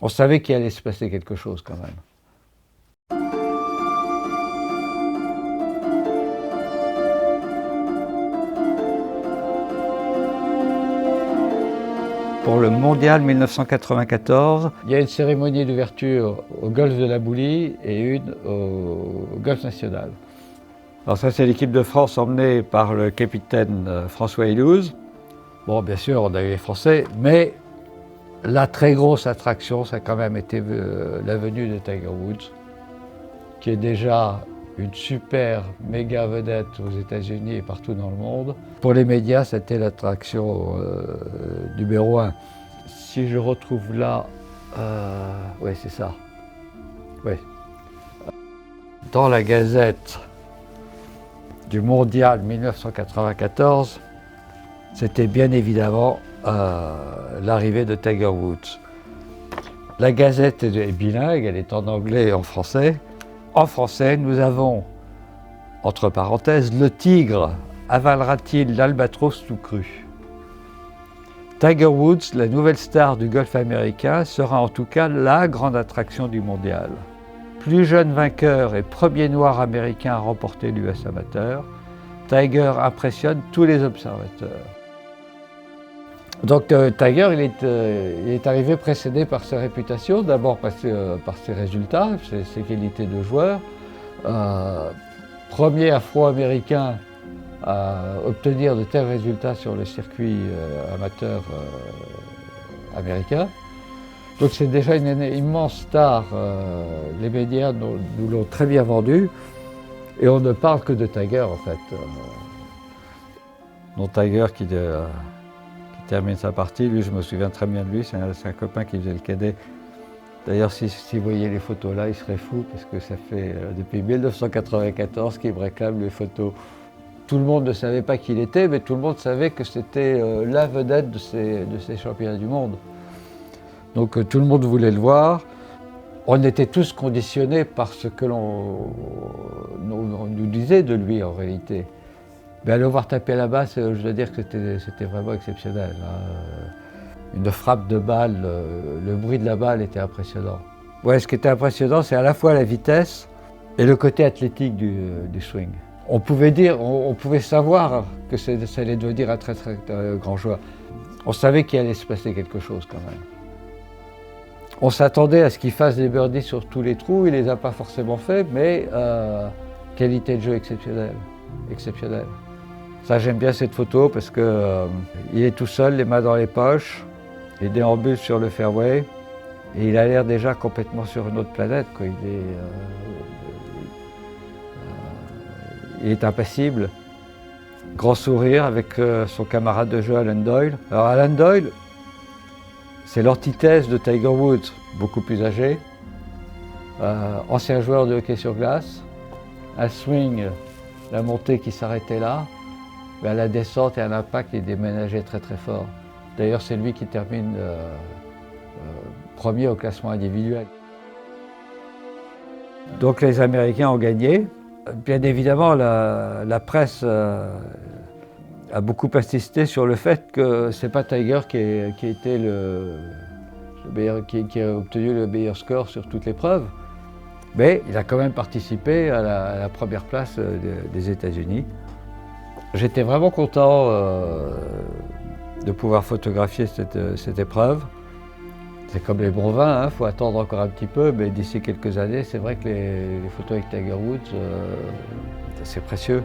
On savait qu'il allait se passer quelque chose quand même. Pour le mondial 1994, il y a une cérémonie d'ouverture au golfe de la Boulie et une au golfe national. Alors ça, c'est l'équipe de France emmenée par le capitaine François Hélouz. Bon, bien sûr, on a eu les Français, mais la très grosse attraction, ça a quand même été la venue de Tiger Woods, qui est déjà une super méga vedette aux États-Unis et partout dans le monde. Pour les médias, c'était l'attraction numéro 1. Si je retrouve là, oui, c'est ça. Ouais. Dans la Gazette du Mondial 1994, c'était bien évidemment l'arrivée de Tiger Woods. La Gazette est bilingue, elle est en anglais et en français. En français, nous avons, entre parenthèses, le tigre avalera-t-il l'albatros tout cru? Tiger Woods, la nouvelle star du golf américain, sera en tout cas la grande attraction du mondial. Plus jeune vainqueur et premier noir américain à remporter l'US Amateur, Tiger impressionne tous les observateurs. Donc Tiger, il est arrivé précédé par sa réputation, d'abord par ses résultats, ses qualités de joueur. Premier afro-américain à obtenir de tels résultats sur le circuit amateur américain. Donc c'est déjà une immense star, les médias nous l'ont très bien vendu, et on ne parle que de Tiger en fait. Non, Tiger qui termine sa partie, lui je me souviens très bien de lui, c'est un copain qui faisait le cadet. D'ailleurs si vous voyez les photos là, il serait fou parce que ça fait depuis 1994 qu'il me réclame les photos. Tout le monde ne savait pas qui il était, mais tout le monde savait que c'était la vedette de ces championnats du monde. Donc tout le monde voulait le voir. On était tous conditionnés par ce que l'on nous disait de lui en réalité. Mais à le voir taper la balle, je dois dire que c'était vraiment exceptionnel. Une frappe de balle, le bruit de la balle était impressionnant. Ouais, ce qui était impressionnant, c'est à la fois la vitesse et le côté athlétique du swing. On pouvait savoir que ça allait devenir un très grand joueur. On savait qu'il allait se passer quelque chose quand même. On s'attendait à ce qu'il fasse des birdies sur tous les trous, il ne les a pas forcément fait, mais qualité de jeu exceptionnelle. Ça, j'aime bien cette photo parce qu'il est tout seul, les mains dans les poches, il déambule sur le fairway et il a l'air déjà complètement sur une autre planète, quoi. Il est impassible, grand sourire avec son camarade de jeu Alan Doyle. Alors Alan Doyle, c'est l'antithèse de Tiger Woods, beaucoup plus âgé, ancien joueur de hockey sur glace, un swing, la montée qui s'arrêtait là, mais à la descente et à l'impact, il déménageait très fort. D'ailleurs, c'est lui qui termine premier au classement individuel. Donc les Américains ont gagné. Bien évidemment, la presse a beaucoup insisté sur le fait que c'est pas Tiger qui a obtenu le meilleur score sur toutes les preuves, mais il a quand même participé à la première place des États-Unis. J'étais vraiment content de pouvoir photographier cette épreuve. C'est comme les bons vins, il faut attendre encore un petit peu, mais d'ici quelques années, c'est vrai que les photos avec Tiger Woods, c'est précieux.